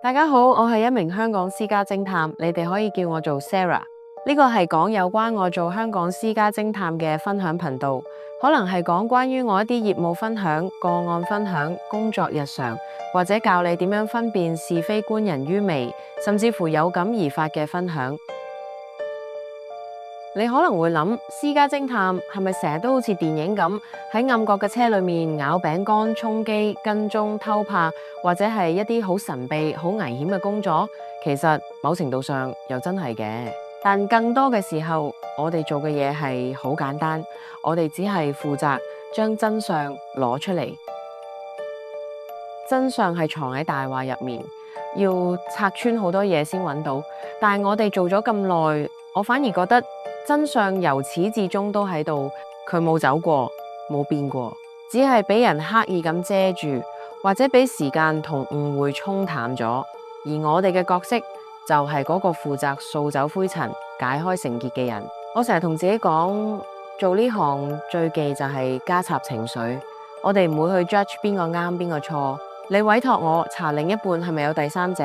大家好，我係一名香港私家偵探，你哋可以叫我做 Sarah。呢個係講有關我做香港私家偵探嘅分享頻道，可能係講關於我一啲業務分享、個案分享、工作日常，或者教你點樣分辨是非觀人於微，甚至乎有感而發嘅分享。你可能會諗，私家偵探係咪成日都好似電影咁喺暗角嘅車裏面咬餅乾、充飢、跟蹤、偷拍，或者係一啲好神秘、好危險嘅工作？其實某程度上又真係嘅，但更多嘅時候，我哋做嘅嘢係好簡單，我哋只係負責將真相攞出嚟。真相係藏喺大話入面，要拆穿好多嘢先揾到。但係我哋做咗咁耐，我反而覺得真相由始至終都喺度，佢冇走過，冇變過，只係俾人刻意咁遮住，或者俾時間同誤會沖淡咗。而我哋嘅角色就係嗰個負責掃走灰塵、解開繩結嘅人。我成日同自己講，做呢行最忌就係加插情緒。我哋唔會去 judge 邊個啱邊個錯。你委託我查另一半係咪有第三者，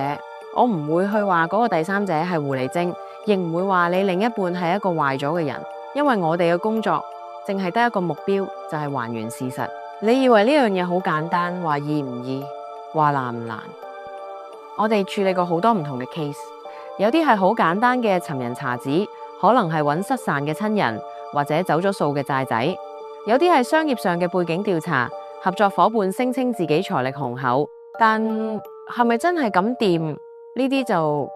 我唔會去話嗰個第三者係狐狸精，亦唔會話你另一半係一個壞咗嘅人，因為我哋嘅工作淨係得一個目標，就係還原事實。你以為呢樣嘢好簡單，話易唔易，話難唔難？我哋處理過好多唔同嘅 case， 有啲係好簡單嘅尋人查子，可能係揾失散嘅親人或者走咗數嘅債仔；有啲係商業上嘅背景調查，合作夥伴聲稱自己財力雄厚，但係咪真係咁掂？呢啲就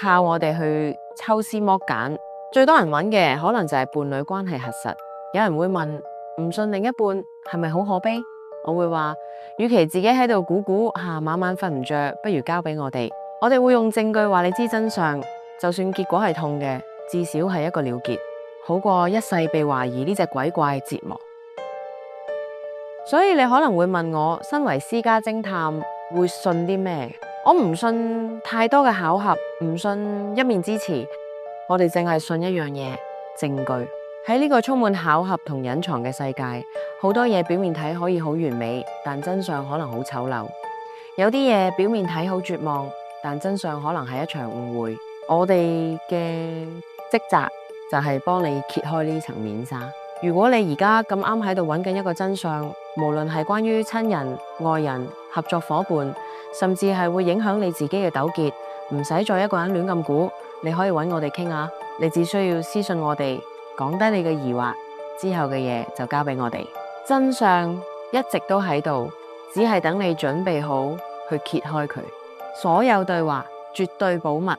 靠我哋去抽絲剝繭。最多人揾嘅可能就係伴侶關係核實。有人會問，唔信另一半係咪好可悲？我會話，與其自己喺度估估下，晚晚瞓唔着，不如交俾我哋。我哋會用證據話你知真相，就算結果係痛嘅，至少係一個了結，好過一世被懷疑呢隻鬼怪折磨。所以你可能會問我，身為私家偵探會信啲咩？我唔信太多嘅巧合，唔信一面之詞，我哋淨係信一樣嘢，證據。喺呢個充滿巧合同隱藏嘅世界，好多嘢表面睇可以好完美，但真相可能好醜陋。有啲嘢表面睇好絕望，但真相可能係一場誤會。我哋嘅職責就係幫你揭開呢層面紗。如果你而家咁啱喺度揾緊一個真相，無論係關於親人、愛人、合作夥伴，甚至係會影響你自己嘅糾結，唔使再一個人亂咁估，你可以揾我哋傾下。你只需要私信我哋，講低你嘅疑惑，之後嘅嘢就交俾我哋。真相一直都喺度，只係等你準備好去揭開佢。所有對話絕對保密。